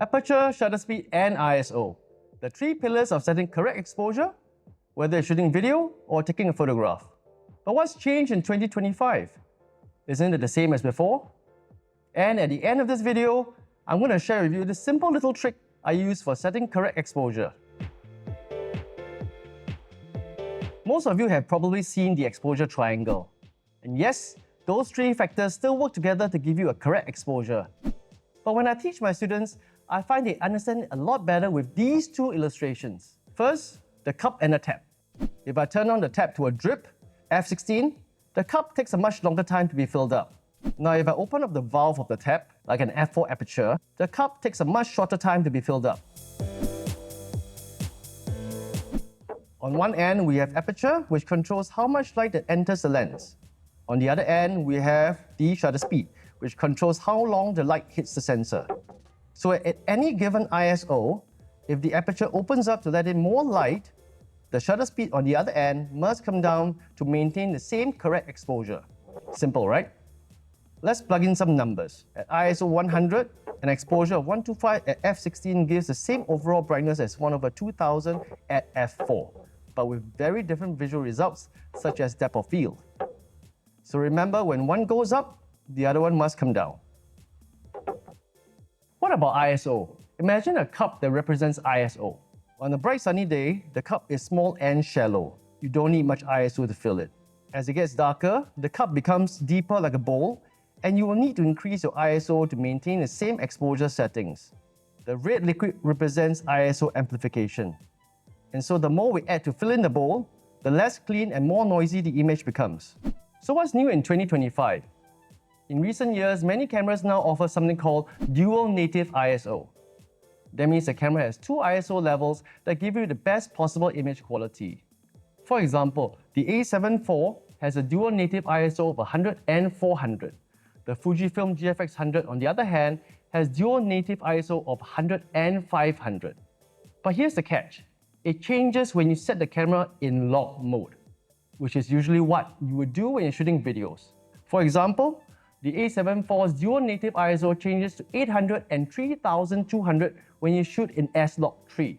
Aperture, shutter speed, and ISO. The three pillars of setting correct exposure, whether you're shooting video or taking a photograph. But what's changed in 2025? Isn't it the same as before? And at the end of this video, I'm going to share with you this simple little trick I use for setting correct exposure. Most of you have probably seen the exposure triangle. And yes, those three factors still work together to give you a correct exposure. But when I teach my students, I find they understand it a lot better with these two illustrations. First, the cup and the tap. If I turn on the tap to a drip, f16, the cup takes a much longer time to be filled up. Now if I open up the valve of the tap, like an f4 aperture, the cup takes a much shorter time to be filled up. On one end, we have aperture, which controls how much light that enters the lens. On the other end, we have the shutter speed, which controls how long the light hits the sensor. So at any given ISO, if the aperture opens up to let in more light, the shutter speed on the other end must come down to maintain the same correct exposure. Simple, right? Let's plug in some numbers. At ISO 100, an exposure of 125 at f16 gives the same overall brightness as 1/2000 at f4, but with very different visual results, such as depth of field. So remember, when one goes up, the other one must come down. What about ISO? Imagine a cup that represents ISO. On a bright sunny day, the cup is small and shallow. You don't need much ISO to fill it. As it gets darker, the cup becomes deeper like a bowl, and you will need to increase your ISO to maintain the same exposure settings. The red liquid represents ISO amplification. And so the more we add to fill in the bowl, the less clean and more noisy the image becomes. So what's new in 2025? In recent years, many cameras now offer something called dual native ISO. That means the camera has two ISO levels that give you the best possible image quality. For example, the A7 IV has a dual native ISO of 100 and 400. The Fujifilm GFX 100, on the other hand, has dual native ISO of 100 and 500. But here's the catch. It changes when you set the camera in log mode, which is usually what you would do when you're shooting videos. For example, the A7 IV's dual native ISO changes to 800 and 3200 when you shoot in S-Log 3.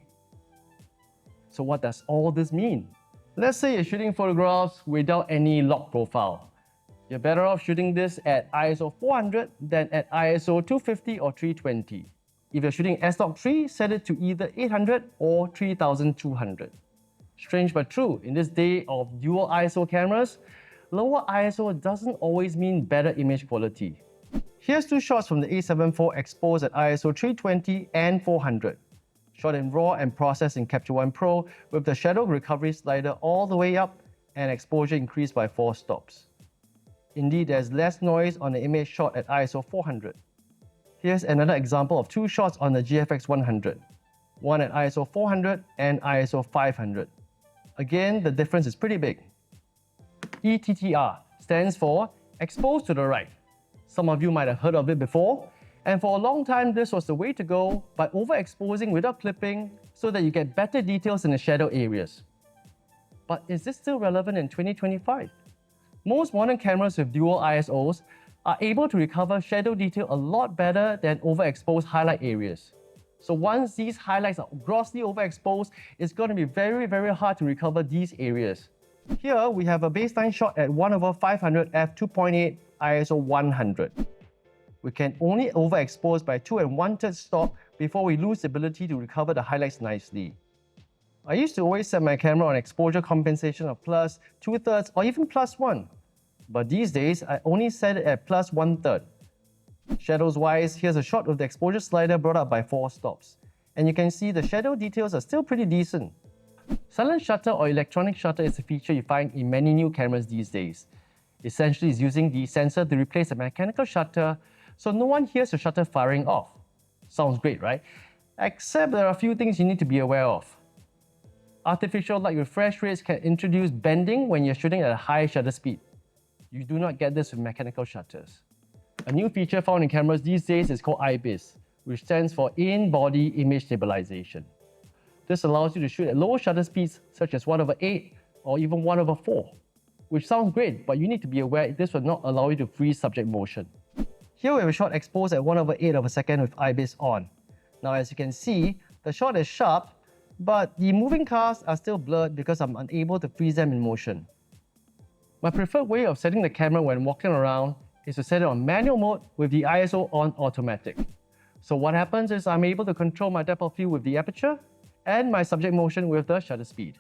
So what does all this mean? Let's say you're shooting photographs without any log profile. You're better off shooting this at ISO 400 than at ISO 250 or 320. If you're shooting S-Log 3, set it to either 800 or 3200. Strange but true, in this day of dual ISO cameras, lower ISO doesn't always mean better image quality. Here's two shots from the A7 IV exposed at ISO 320 and 400. Shot in RAW and processed in Capture One Pro with the shadow recovery slider all the way up and exposure increased by 4 stops. Indeed, there's less noise on the image shot at ISO 400. Here's another example of two shots on the GFX 100, one at ISO 400 and ISO 500. Again, the difference is pretty big. ETTR stands for exposed to the right. Some of you might have heard of it before, and for a long time this was the way to go by overexposing without clipping so that you get better details in the shadow areas. But is this still relevant in 2025? Most modern cameras with dual ISOs are able to recover shadow detail a lot better than overexposed highlight areas. So once these highlights are grossly overexposed, it's going to be very, very hard to recover these areas. Here we have a baseline shot at 1/500 f2.8 ISO 100. We can only overexpose by 2 1/3 stop before we lose the ability to recover the highlights nicely. I used to always set my camera on exposure compensation of plus 2/3 or even +1. But these days, I only set it at plus 1/3. Shadows wise, here's a shot with the exposure slider brought up by 4 stops. And you can see the shadow details are still pretty decent. Silent shutter or electronic shutter is a feature you find in many new cameras these days. Essentially, it's using the sensor to replace a mechanical shutter, so no one hears the shutter firing off. Sounds great, right? Except there are a few things you need to be aware of. Artificial light refresh rates can introduce bending when you're shooting at a high shutter speed. You do not get this with mechanical shutters. A new feature found in cameras these days is called IBIS, which stands for In-Body Image Stabilization. This allows you to shoot at lower shutter speeds such as 1/8 or even 1/4, which sounds great, but you need to be aware this will not allow you to freeze subject motion. Here we have a shot exposed at 1/8 of a second with IBIS on. Now as you can see, the shot is sharp, but the moving cars are still blurred because I'm unable to freeze them in motion. My preferred way of setting the camera when walking around is to set it on manual mode with the ISO on automatic. So what happens is I'm able to control my depth of field with the aperture and my subject motion with the shutter speed.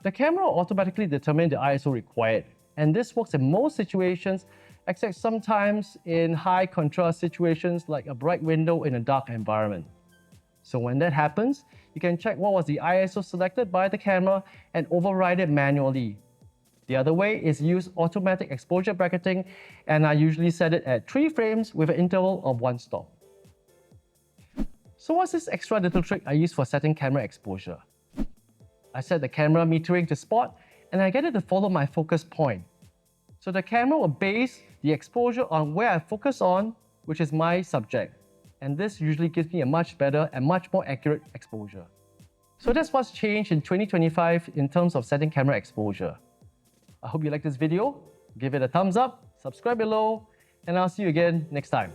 The camera will automatically determine the ISO required, and this works in most situations except sometimes in high contrast situations like a bright window in a dark environment. So when that happens, you can check what was the ISO selected by the camera and override it manually. The other way is use automatic exposure bracketing, and I usually set it at 3 frames with an interval of 1 stop. So what's this extra little trick I use for setting camera exposure? I set the camera metering to spot, and I get it to follow my focus point. So the camera will base the exposure on where I focus on, which is my subject. And this usually gives me a much better and much more accurate exposure. So that's what's changed in 2025 in terms of setting camera exposure. I hope you liked this video. Give it a thumbs up, subscribe below, and I'll see you again next time.